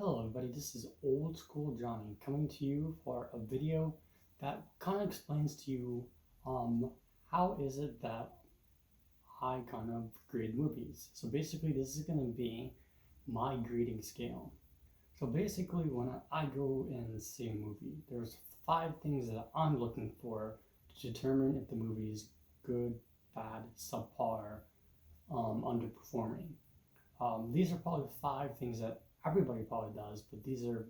Hello everybody, this is Old School Johnny coming to you for a video that kind of explains to you how is it that I kind of grade movies. So basically this is going to be my grading scale. So basically when I go and see a movie, there's 5 things that I'm looking for to determine if the movie is good, bad, subpar, underperforming. These are probably 5 things that everybody probably does, but these are,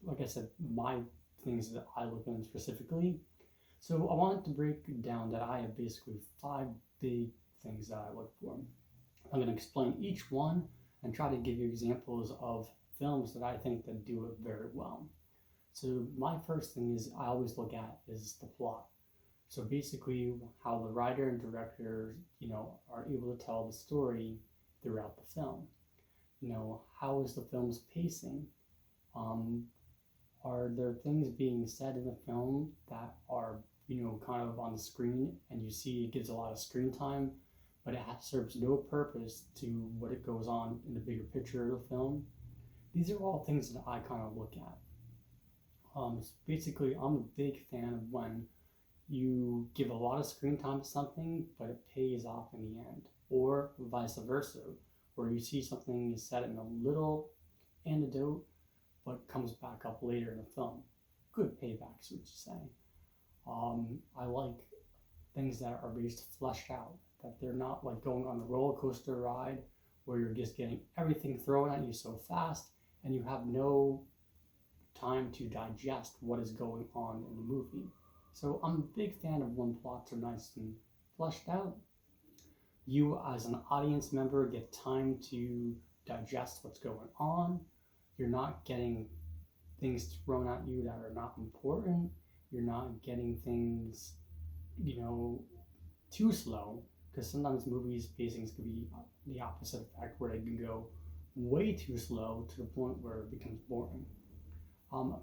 like I said, my things that I look at specifically. So I wanted to break down that I have basically 5 big things that I look for. I'm going to explain each one and try to give you examples of films that I think that do it very well. So my first thing is I always look at is the plot. So basically how the writer and director, are able to tell the story throughout the film. How is the film's pacing? Um, are there things being said in the film that are, kind of on the screen and you see it gives a lot of screen time, but it serves no purpose to what it goes on in the bigger picture of the film? These are all things that I kind of look at. Basically, I'm a big fan of when you give a lot of screen time to something, but it pays off in the end, or vice versa, where you see something is said in a little anecdote, but comes back up later in the film. Good paybacks, would you say? I like things that are based fleshed out, that they're not like going on a roller coaster ride where you're just getting everything thrown at you so fast and you have no time to digest what is going on in the movie. So I'm a big fan of when plots are nice and fleshed out. You, as an audience member, get time to digest what's going on. You're not getting things thrown at you that are not important. You're not getting things, too slow, because sometimes movies pacings can be the opposite effect, where they can go way too slow to the point where it becomes boring.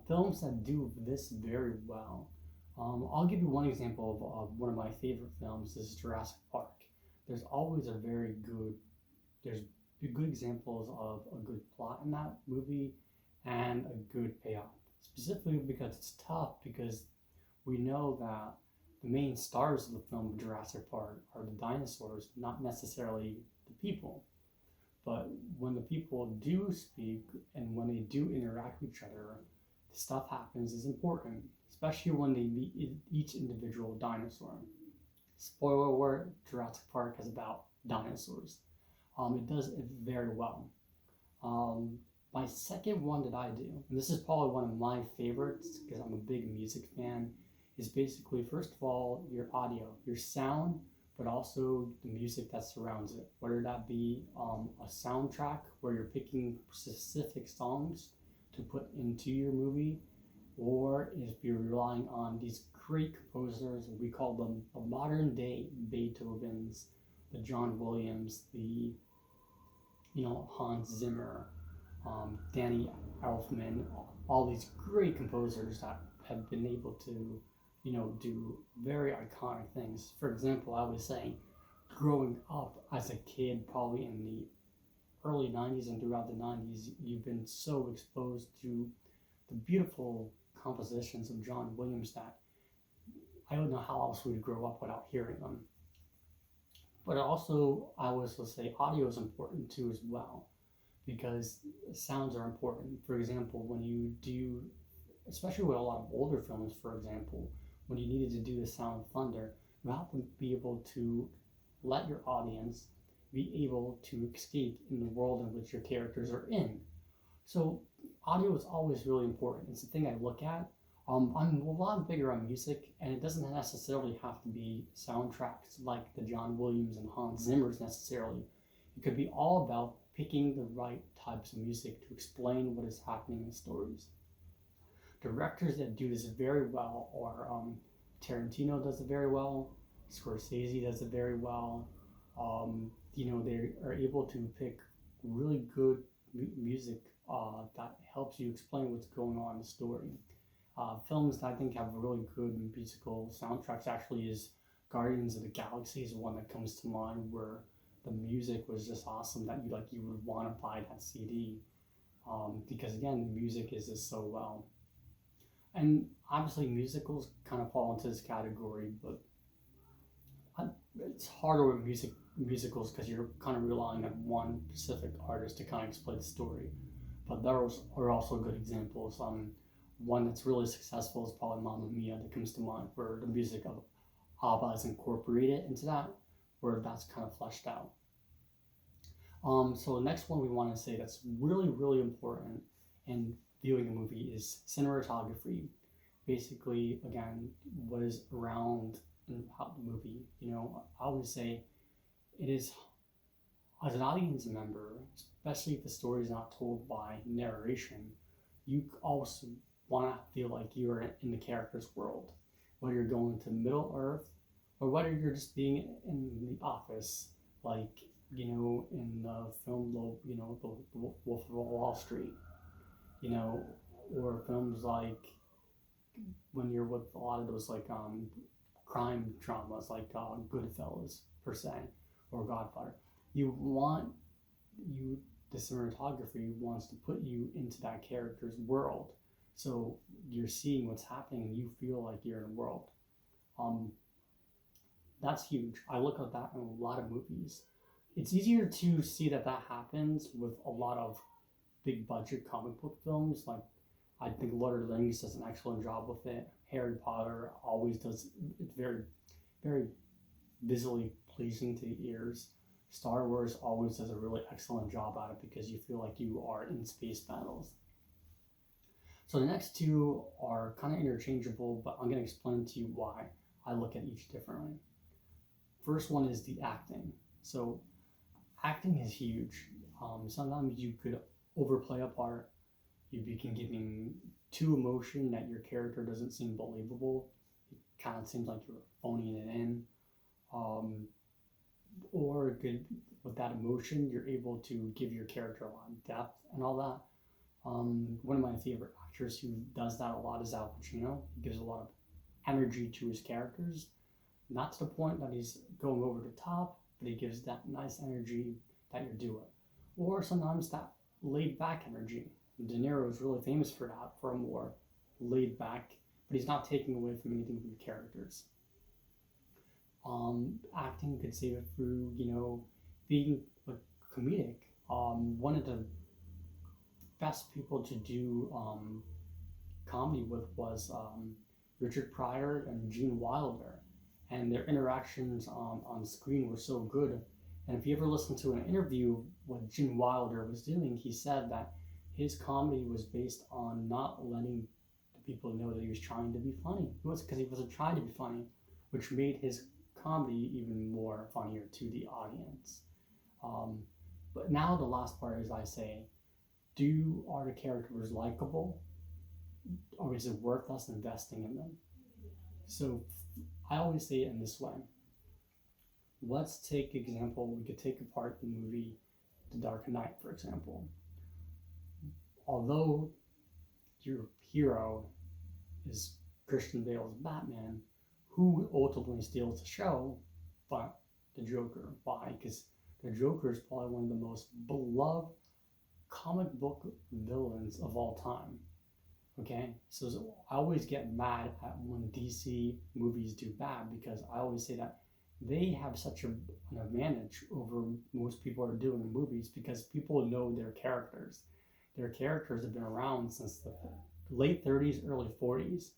Films that do this very well. I'll give you one example of one of my favorite films. This is Jurassic Park. There's always there's good examples of a good plot in that movie and a good payoff. Specifically because it's tough, because we know that the main stars of the film Jurassic Park are the dinosaurs, not necessarily the people. But when the people do speak and when they do interact with each other, the stuff happens is important, especially when they meet each individual dinosaur. Spoiler alert, Jurassic Park is about dinosaurs. It does it very well. My second one that I do, and this is probably one of my favorites because I'm a big music fan, is basically, first of all, your audio, your sound, but also the music that surrounds it. Whether that be a soundtrack where you're picking specific songs to put into your movie, or if you're relying on these great composers, we call them the modern day Beethovens, the John Williams, the Hans Zimmer, Danny Elfman, all these great composers that have been able to do very iconic things. For example, I was saying, growing up as a kid, probably in the early 90s and throughout the 90s, you've been so exposed to the beautiful compositions of John Williams that I don't know how else we'd grow up without hearing them. But also, I would also say audio is important too as well, because sounds are important. For example, when you do, especially with a lot of older films, for example, when you needed to do the sound of thunder, you have to be able to let your audience be able to escape in the world in which your characters are in. So audio is always really important. It's the thing I look at. I'm a lot bigger on music, and it doesn't necessarily have to be soundtracks like the John Williams and Hans Zimmers necessarily. It could be all about picking the right types of music to explain what is happening in the stories. Directors that do this very well are Tarantino does it very well, Scorsese does it very well. They are able to pick really good music that helps you explain what's going on in the story. Films that I think have really good musical soundtracks actually is Guardians of the Galaxy is one that comes to mind, where the music was just awesome that you would want to buy that CD. because again, the music is just so well. And obviously, musicals kind of fall into this category, but it's harder with musicals because you're kind of relying on one specific artist to kind of explain the story. But there are also good examples. One that's really successful is probably Mamma Mia that comes to mind, where the music of ABBA is incorporated into that, where that's kind of fleshed out. So the next one we want to say that's really, really important in viewing a movie is cinematography. Basically, again, what is around and about the movie. I would say it is, as an audience member, especially if the story is not told by narration, you also want to feel like you're in the character's world. Whether you're going to Middle Earth or whether you're just being in the office, like, in the film, the Wolf of Wall Street, or films like when you're with a lot of those like crime dramas like Goodfellas per se or Godfather. The cinematography wants to put you into that character's world, so you're seeing what's happening and you feel like you're in a world. That's huge. I look at that in a lot of movies. It's easier to see that happens with a lot of big budget comic book films. Like, I think Lord of the Rings does an excellent job with it. Harry Potter always does. It's very, very visually pleasing to the ears. Star Wars always does a really excellent job at it because you feel like you are in space battles. So the next two are kind of interchangeable, but I'm going to explain to you why I look at each differently. First one is the acting. So acting is huge. Sometimes you could overplay a part. You begin giving too emotion that your character doesn't seem believable. It kind of seems like you're phoning it in. Or with that emotion, you're able to give your character a lot of depth and all that. One of my favorite actors who does that a lot is Al Pacino. He gives a lot of energy to his characters, not to the point that he's going over the top, but he gives that nice energy that you're doing. Or sometimes that laid back energy. De Niro is really famous for that, for a more laid back, but he's not taking away from anything from the characters. Acting could save it through, being comedic. One of the best people to do comedy with was Richard Pryor and Gene Wilder, and their interactions on screen were so good. And if you ever listen to an interview what Gene Wilder was doing, he said that his comedy was based on not letting the people know that he was trying to be funny. Because he wasn't trying to be funny, which made his comedy even more funnier to the audience. But now the last part is, I say, are the characters likable, or is it worth us investing in them? So I always say it in this way. Let's take example. We could take apart the movie The Dark Knight, for example. Although your hero is Christian Bale's Batman, who ultimately steals the show? But the Joker. Why? Because the Joker is probably one of the most beloved comic book villains of all time. Okay, so I always get mad at when DC movies do bad, because I always say that they have such an advantage over most people are doing movies, because people know their characters. Their characters have been around since the late 30s, early 40s.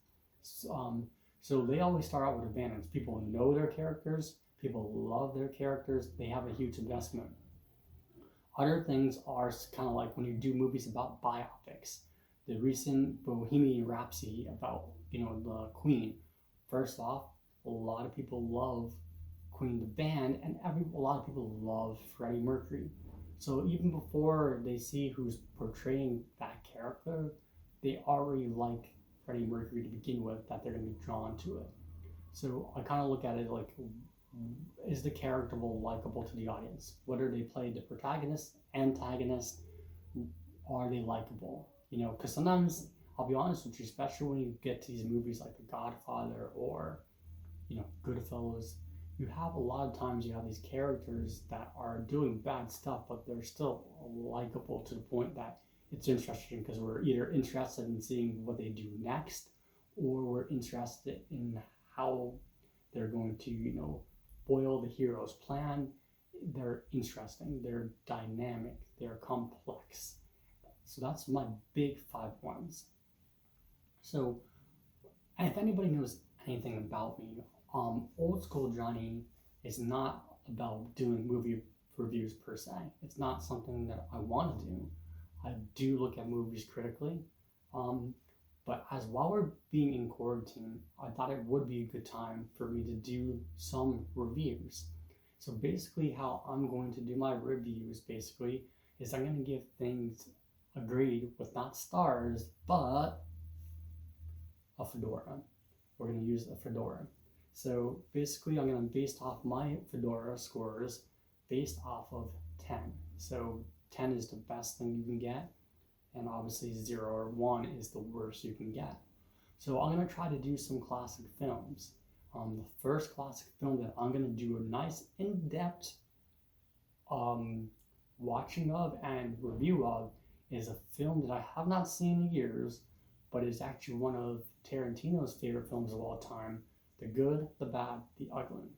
So they always start out with advantage. People know their characters. People love their characters. They have a huge investment. Other things are kind of like when you do movies about biopics. The recent Bohemian Rhapsody about, the Queen. First off, a lot of people love Queen the band, and a lot of people love Freddie Mercury. So even before they see who's portraying that character, they already like Freddie Mercury to begin with, that they're going to be drawn to it. So I kind of look at it like, is the character likable to the audience? Whether they play the protagonist, antagonist, are they likable? Because sometimes, I'll be honest with you, especially when you get to these movies like The Godfather or, Goodfellas, you have a lot of times you have these characters that are doing bad stuff, but they're still likable to the point that it's interesting because we're either interested in seeing what they do next, or we're interested in how they're going to, foil the hero's plan. They're interesting, they're dynamic, they're complex. So that's my big 5 ones. So, and if anybody knows anything about me, Old School Johnny is not about doing movie reviews per se. It's not something that I want to do. I do look at movies critically, but as while we're being in quarantine, I thought it would be a good time for me to do some reviews. So basically, how I'm going to do my reviews basically is I'm going to give things agreed with not stars, but a fedora. We're going to use a fedora. So basically, I'm going to base off my fedora scores based off of 10. So 10 is the best thing you can get, and obviously 0 or 1 is the worst you can get. So I'm going to try to do some classic films. The first classic film that I'm going to do a nice in-depth watching of and review of is a film that I have not seen in years, but is actually one of Tarantino's favorite films of all time, The Good, the Bad, the Ugly.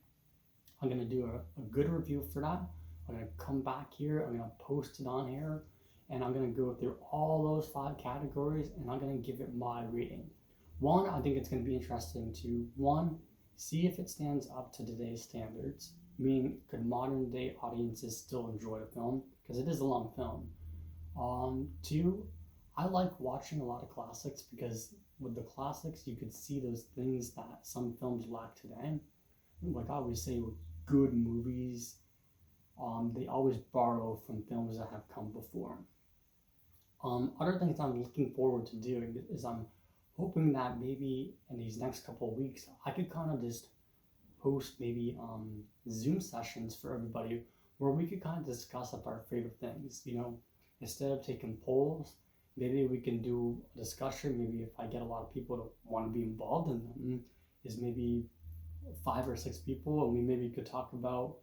I'm going to do a good review for that. I'm going to come back here, I'm going to post it on here, and I'm going to go through all those 5 categories, and I'm going to give it my rating. One, I think it's going to be interesting to, one, see if it stands up to today's standards, meaning could modern day audiences still enjoy the film, because it is a long film. 2, I like watching a lot of classics because with the classics you could see those things that some films lack today. Like I always say with good movies, they always borrow from films that have come before. Other things I'm looking forward to doing is I'm hoping that maybe in these next couple of weeks I could kind of just host maybe Zoom sessions for everybody where we could kind of discuss up our favorite things. Instead of taking polls, maybe we can do a discussion. Maybe if I get a lot of people to want to be involved in them, is maybe 5 or 6 people, and we maybe could talk about,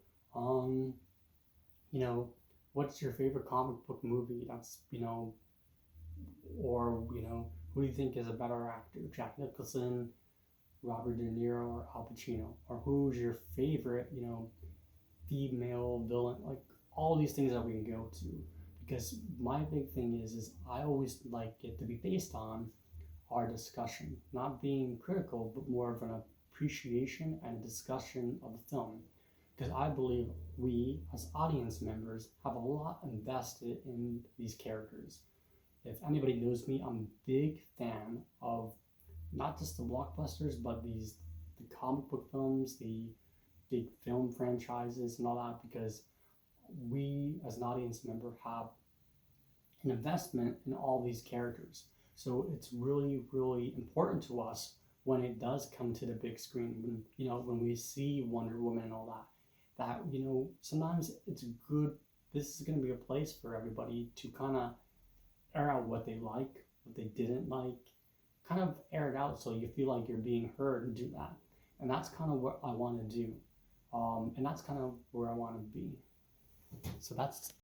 what's your favorite comic book movie? That's, or, who do you think is a better actor? Jack Nicholson, Robert De Niro, or Al Pacino? Or who's your favorite, female villain? Like all these things that we can go to. Because my big thing is I always like it to be based on our discussion, not being critical, but more of an appreciation and discussion of the film. Because I believe we, as audience members, have a lot invested in these characters. If anybody knows me, I'm a big fan of not just the blockbusters, but the comic book films, the big film franchises and all that, because we as an audience member have an investment in all these characters. So it's really, really important to us when it does come to the big screen, when we see Wonder Woman and all that sometimes it's good. This is going to be a place for everybody to kind of air out what they like, what they didn't like, kind of air it out so you feel like you're being heard and do that. And that's kind of what I want to do. And that's kind of where I want to be. So that's